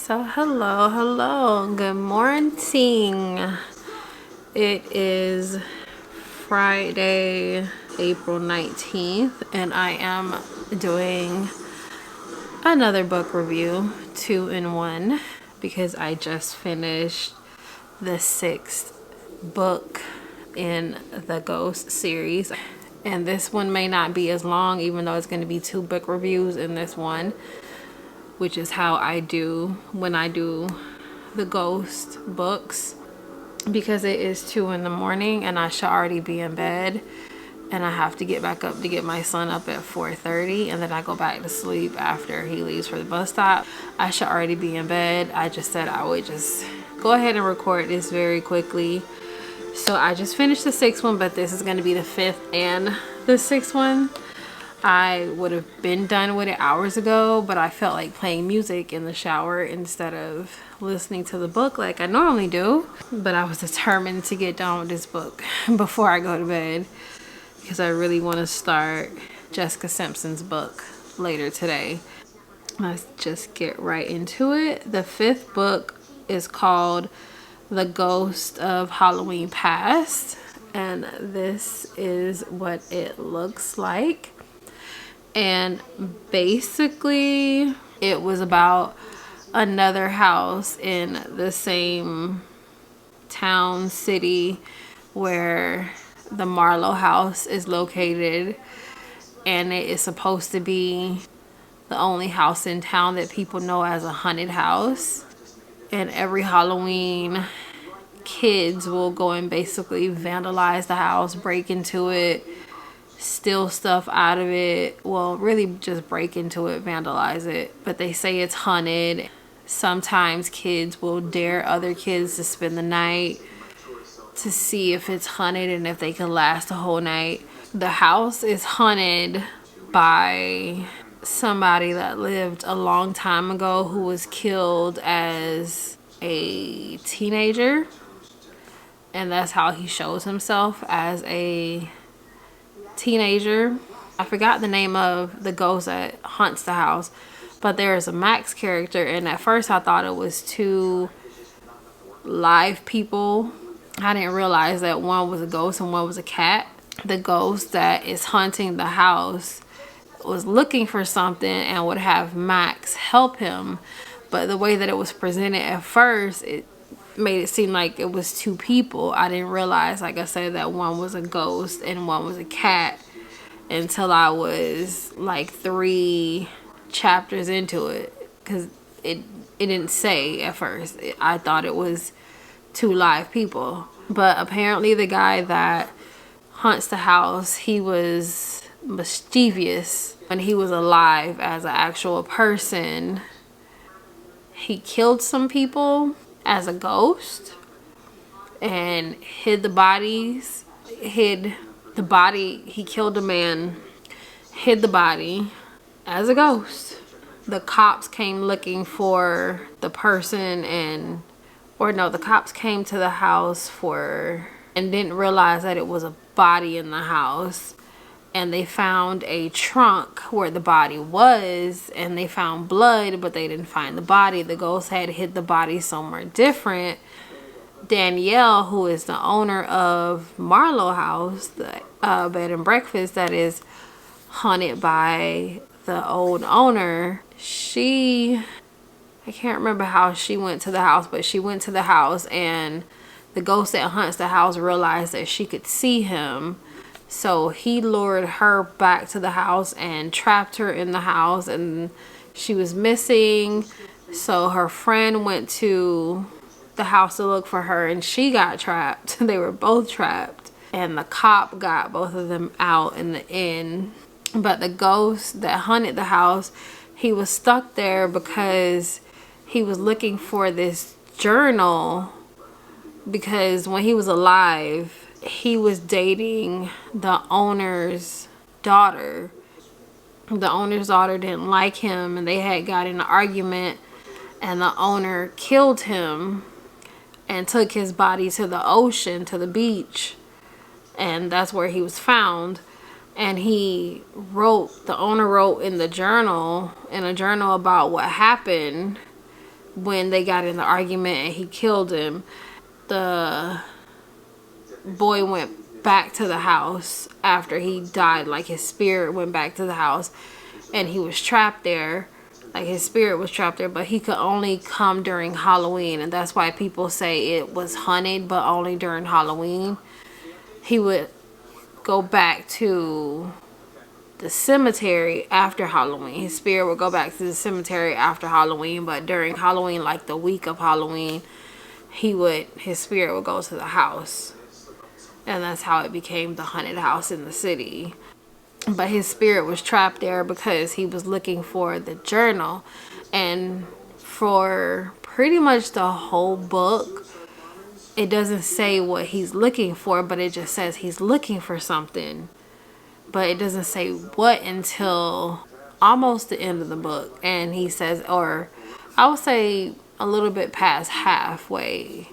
So hello, good morning. It is Friday, April 19th, and I am doing another book review, 2-in-1, because I just finished the 6th book in the Ghost series. And this one may not be as long, even though it's going to be 2 book reviews in this one, which is how I do when I do the Ghost books, because it is 2 in the morning and I should already be in bed, and I have to get back up to get my son up at 4:30, and then I go back to sleep after he leaves for the bus stop. I should already be in bed. I just said I would just go ahead and record this very quickly. So I just finished the 6th one, but this is going to be the 5th and the 6th one. I would have been done with it hours ago, but I felt like playing music in the shower instead of listening to the book like I normally do. But I was determined to get done with this book before I go to bed, because I really want to start Jessica Simpson's book later today. Let's just get right into it. The 5th book is called The Ghost of Halloween Past, and this is what it looks like. And basically it was about another house in the same town, city where the Marlowe house is located, and it is supposed to be the only house in town that people know as a haunted house. And every Halloween, kids will go and basically vandalize the house, break into it, steal stuff out of it. Well, really just break into it, vandalize it. But they say it's haunted. Sometimes kids will dare other kids to spend the night to see if it's haunted and if they can last the whole night. The house is haunted by somebody that lived a long time ago who was killed as a teenager. And that's how he shows himself, as a teenager. I forgot the name of the ghost that haunts the house, but there's a Max character, and at first I thought it was 2 live people. I didn't realize that one was a ghost and one was a cat. The ghost that is haunting the house was looking for something and would have Max help him, but the way that it was presented at first, it made it seem like it was 2 people. I didn't realize, like I said, that one was a ghost and one was a cat until I was like 3 chapters into it, because it didn't say at first. I thought it was 2 live people. But apparently the guy that haunts the house, he was mischievous when he was alive as an actual person. He killed some people as a ghost and hid the bodies. He killed a man, hid the body as a ghost. The cops came looking for the person, the cops came to the house and didn't realize that it was a body in the house. And they found a trunk where the body was, and they found blood, but they didn't find the body. The ghost had hid the body somewhere different. Danielle, who is the owner of Marlowe House, the bed and breakfast that is haunted by the old owner, I can't remember how she went to the house, but she went to the house, and the ghost that haunts the house realized that she could see him. So he lured her back to the house and trapped her in the house, and she was missing. So her friend went to the house to look for her, and she got trapped. They were both trapped, and the cop got both of them out in the end. But the ghost that haunted the house, he was stuck there because he was looking for this journal, because when he was alive, he was dating the owner's daughter. The owner's daughter didn't like him, and they had got in an argument, and the owner killed him and took his body to the ocean, to the beach, and that's where he was found. And the owner wrote in a journal about what happened, when they got in the argument and he killed him, the boy went back to the house after he died. Like his spirit went back to the house and he was trapped there. Like his spirit was trapped there, but he could only come during Halloween, and that's why people say it was haunted, but only during Halloween. He would go back to the cemetery after Halloween. His spirit would go back to the cemetery after Halloween, but during Halloween, like the week of Halloween, his spirit would go to the house. And that's how it became the haunted house in the city. But his spirit was trapped there because he was looking for the journal. And for pretty much the whole book, it doesn't say what he's looking for, but it just says he's looking for something. But it doesn't say what until almost the end of the book. And he says, or I would say a little bit past halfway,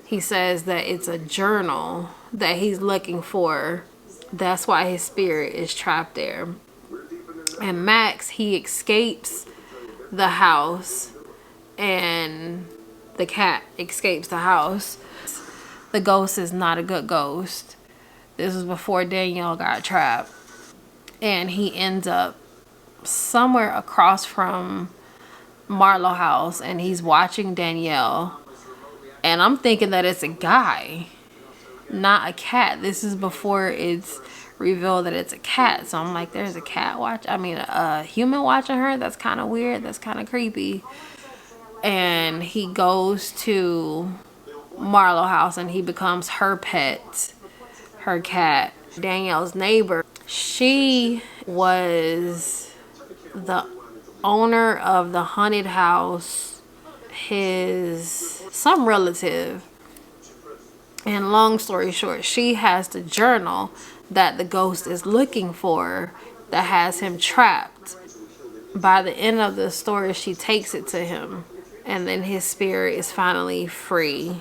he says that it's a journal that he's looking for. That's why his spirit is trapped there. And Max, he escapes the house, and the cat escapes the house. The ghost is not a good ghost. This was before Danielle got trapped. And he ends up somewhere across from Marlowe house, and he's watching Danielle. And I'm thinking that it's a guy, not a cat. This is before it's revealed that it's a cat. So I'm like, there's a human watching her? That's kind of weird. That's kind of creepy. And he goes to Marlowe house and he becomes her pet, her cat. Danielle's neighbor, she was the owner of the haunted house, some relative. And long story short, she has the journal that the ghost is looking for that has him trapped. By the end of the story, she takes it to him, and then his spirit is finally free.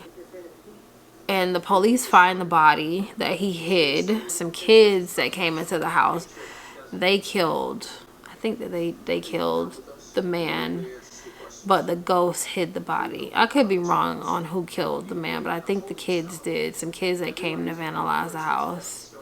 And the police find the body that he hid. Some kids that came into the house, I think that they killed the man, but the ghost hid the body. I could be wrong on who killed the man, but I think the kids did. Some kids that came to vandalize the house.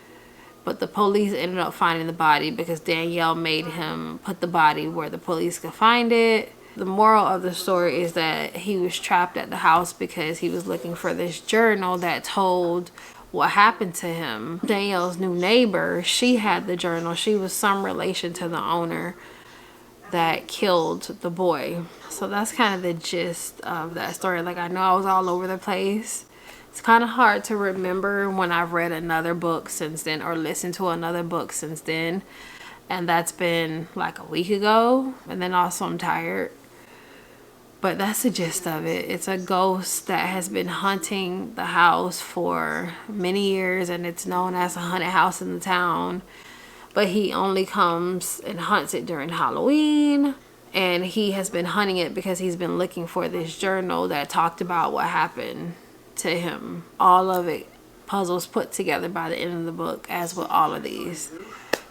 But the police ended up finding the body because Danielle made him put the body where the police could find it. The moral of the story is that he was trapped at the house because he was looking for this journal that told what happened to him. Danielle's new neighbor, she had the journal. She was some relation to the owner that killed the boy. So that's kind of the gist of that story. Like, I know I was all over the place. It's kind of hard to remember when I've read another book since then or listened to another book since then. And that's been like a week ago. And then also I'm tired. But that's the gist of it. It's a ghost that has been hunting the house for many years, and it's known as a haunted house in the town. But he only comes and hunts it during Halloween. And he has been hunting it because he's been looking for this journal that talked about what happened to him. All of it, puzzles put together by the end of the book, as with all of these.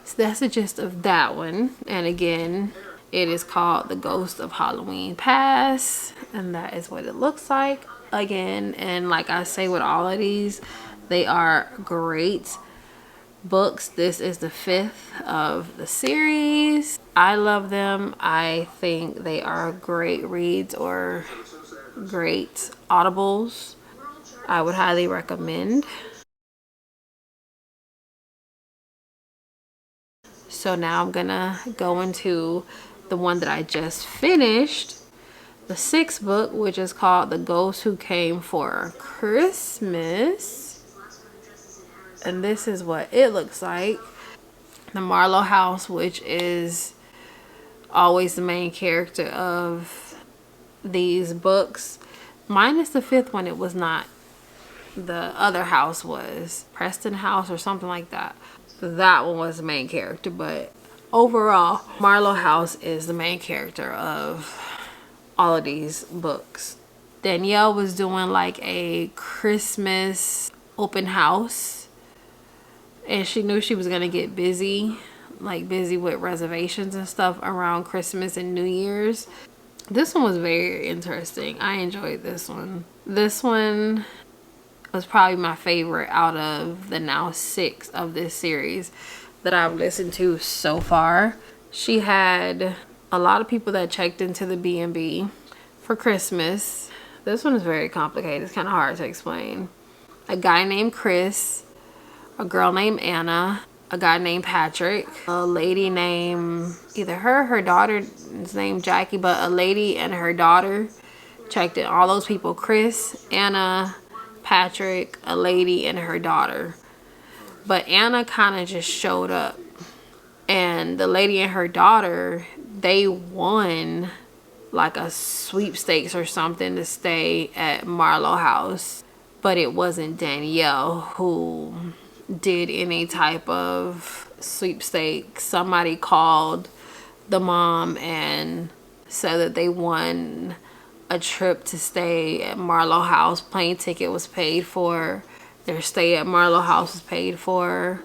So that's the gist of that one. And again, it is called The Ghost of Halloween Past, and that is what it looks like again. And like I say with all of these, they are great books. This is the 5th of the series. I love them. I think they are great reads or great audibles. I would highly recommend. So now I'm gonna go into the one that I just finished, the 6th book, which is called The Ghost Who Came for Christmas. And this is what it looks like. The Marlowe house, which is always the main character of these books, minus the 5th one. It was not. The other house was Preston House or something like that. That one was the main character, but overall, Marlowe house is the main character of all of these books. Danielle was doing like a Christmas open house, and she knew she was gonna get busy with reservations and stuff around Christmas and New Year's. This one was very interesting. I enjoyed this one. This one was probably my favorite out of the now 6 of this series that I've listened to so far. She had a lot of people that checked into the B&B for Christmas. This one is very complicated. It's kind of hard to explain. A guy named Chris, a girl named Anna, a guy named Patrick, a lady named either her daughter's named Jackie, but a lady and her daughter checked in. All those people, Chris, Anna, Patrick, a lady and her daughter. But Anna kind of just showed up. And the lady and her daughter, they won like a sweepstakes or something to stay at Marlowe House. But it wasn't Danielle who did any type of sweepstakes. Somebody called the mom and said that they won a trip to stay at Marlowe House. Plane ticket was paid for. Their stay at Marlowe House was paid for.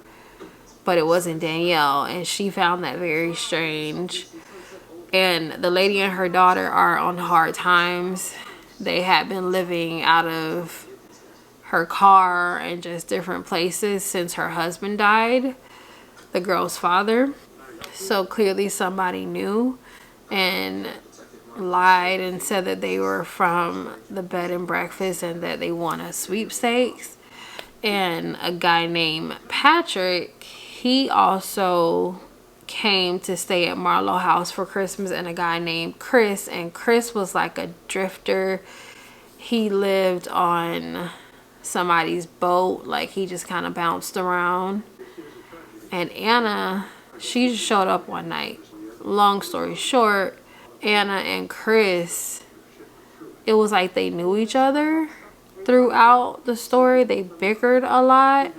But it wasn't Danielle, and she found that very strange. And the lady and her daughter are on hard times. They had been living out of her car and just different places since her husband died, the girl's father. So clearly somebody knew and lied and said that they were from the bed and breakfast and that they won a sweepstakes. And a guy named Patrick, he also came to stay at Marlowe House for Christmas, and a guy named Chris, and Chris was like a drifter. He lived on somebody's boat, like he just kind of bounced around. And Anna, she just showed up one night. Long story short, Anna and Chris, it was like they knew each other throughout the story. They bickered a lot.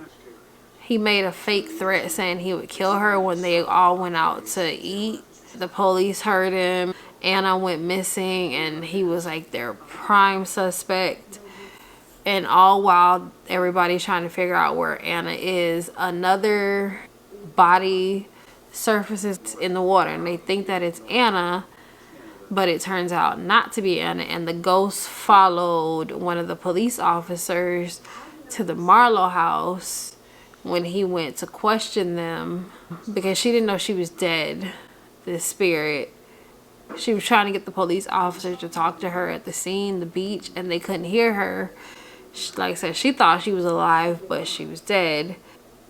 He made a fake threat saying he would kill her when they all went out to eat. The police heard him. Anna went missing and he was like their prime suspect. And all while everybody's trying to figure out where Anna is, another body surfaces in the water and they think that it's Anna, but it turns out not to be Anna. And the ghost followed one of the police officers to the Marlowe House when he went to question them, because she didn't know she was dead, this spirit. She was trying to get the police officer to talk to her at the scene, the beach, and they couldn't hear her. Like I said, she thought she was alive, but she was dead.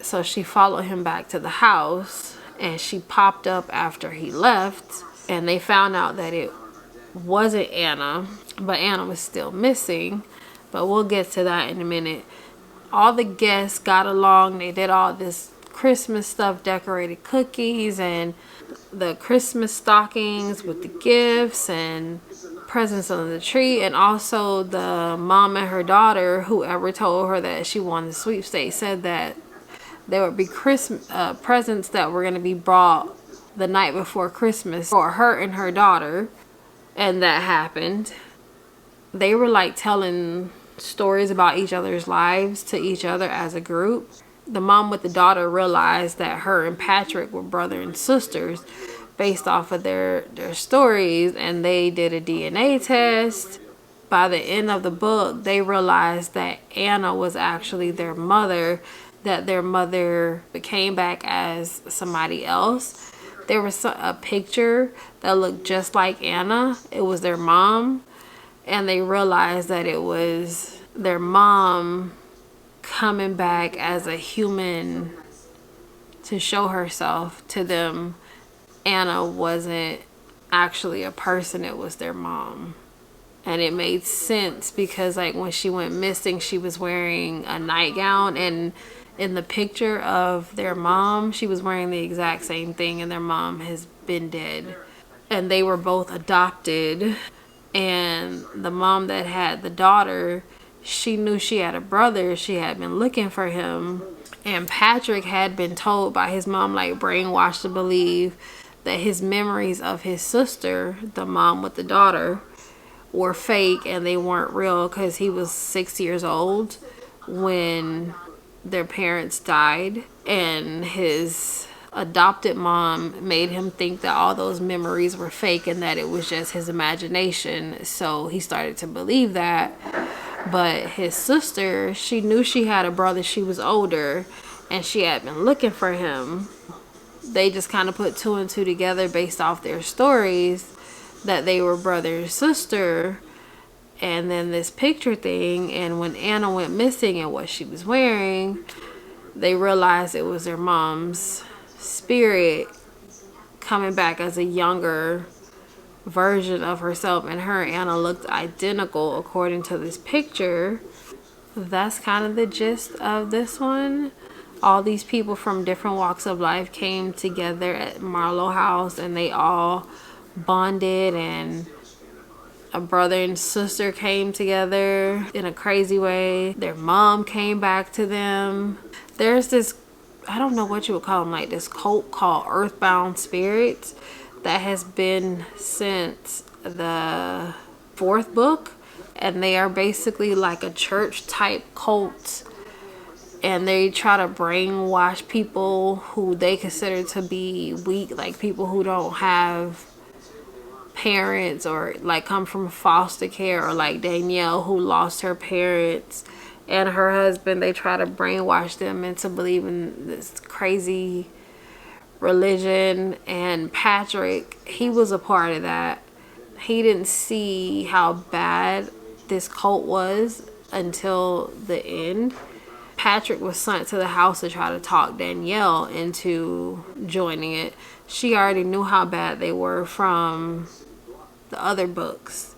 So she followed him back to the house, and she popped up after he left, and they found out that it wasn't Anna, but Anna was still missing. But we'll get to that in a minute. All the guests got along. They did all this Christmas stuff, decorated cookies and the Christmas stockings with the gifts and presents on the tree. And also the mom and her daughter, whoever told her that she won the sweepstakes, said that there would be Christmas presents that were going to be brought the night before Christmas for her and her daughter. And that happened. They were like telling stories about each other's lives to each other as a group. The mom with the daughter realized that her and Patrick were brother and sisters based off of their stories, and they did a DNA test. By the end of the book, they realized that Anna was actually their mother, that their mother came back as somebody else. There was a picture that looked just like Anna. It was their mom. And they realized that it was their mom coming back as a human to show herself to them. Anna wasn't actually a person, it was their mom. And it made sense because like when she went missing, she was wearing a nightgown, and in the picture of their mom, she was wearing the exact same thing, and their mom has been dead. And they were both adopted. And the mom that had the daughter, she knew she had a brother. She had been looking for him. And Patrick had been told by his mom, like brainwashed to believe that his memories of his sister, the mom with the daughter, were fake and they weren't real, because he was 6 years old when their parents died. And his adopted mom made him think that all those memories were fake and that it was just his imagination. So he started to believe that. But his sister, she knew she had a brother. She was older and she had been looking for him. They just kind of put two and two together based off their stories that they were brother and sister. And then this picture thing, and when Anna went missing and what she was wearing, they realized it was their mom's spirit coming back as a younger version of herself, and her and Anna looked identical according to this picture. That's kind of the gist of this one. All these people from different walks of life came together at Marlowe House, and they all bonded, and a brother and sister came together in a crazy way. Their mom came back to them. There's this, I don't know what you would call them, like this cult called Earthbound Spirits that has been since the 4th book, and they are basically like a church type cult, and they try to brainwash people who they consider to be weak, like people who don't have parents or like come from foster care, or like Danielle who lost her parents and her husband. They try to brainwash them into believing this crazy religion. And Patrick, he was a part of that. He didn't see how bad this cult was until the end. Patrick was sent to the house to try to talk Danielle into joining it. She already knew how bad they were from the other books,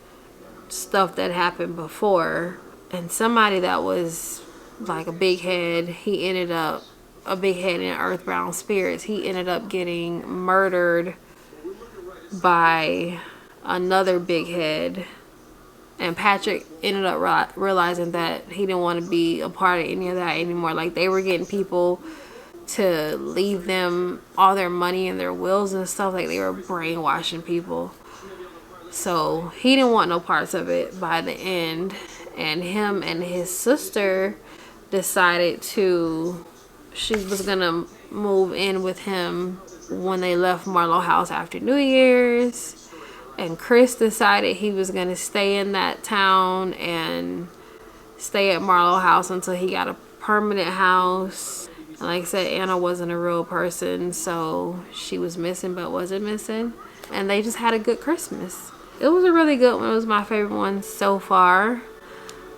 stuff that happened before. And somebody that was like a big head, he ended up a big head in Earthbound Spirits. He ended up getting murdered by another big head. And Patrick ended up realizing that he didn't want to be a part of any of that anymore. Like, they were getting people to leave them all their money and their wills and stuff. Like, they were brainwashing people. So he didn't want no parts of it by the end. And him and his sister decided she was gonna move in with him when they left Marlowe House after New Year's. And Chris decided he was gonna stay in that town and stay at Marlowe House until he got a permanent house. And like I said, Anna wasn't a real person, so she was missing but wasn't missing. And they just had a good Christmas. It was a really good one. It was my favorite one so far.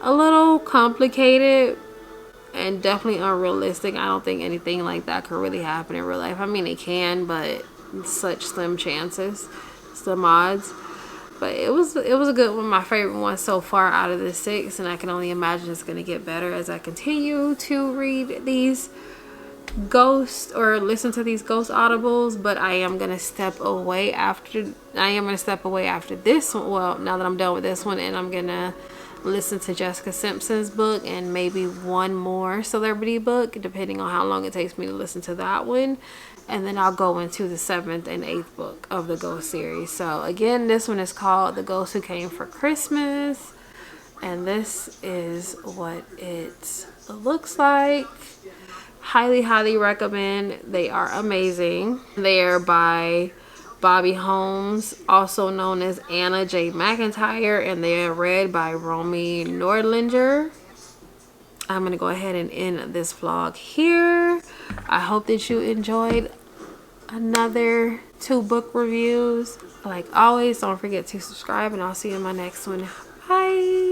A little complicated and definitely unrealistic. I don't think anything like that could really happen in real life. I mean, it can, but such slim chances, slim odds. But it was a good one, my favorite one so far out of the 6, and I can only imagine it's going to get better as I continue to read these ghost or listen to these ghost audibles. But I am going to step away after this one. Well, now that I'm done with this one, and I'm going to listen to Jessica Simpson's book and maybe one more celebrity book, depending on how long it takes me to listen to that one. And then I'll go into the 7th and 8th book of the Ghost series. So again, this one is called The Ghost Who Came for Christmas. And this is what it looks like. Highly, highly recommend. They are amazing. They are by Bobby Holmes, also known as Anna J. McIntyre, and they are read by Romy Nordlinger. I'm going to go ahead and end this vlog here. I hope that you enjoyed another 2 book reviews. Like always, don't forget to subscribe, and I'll see you in my next one. Bye!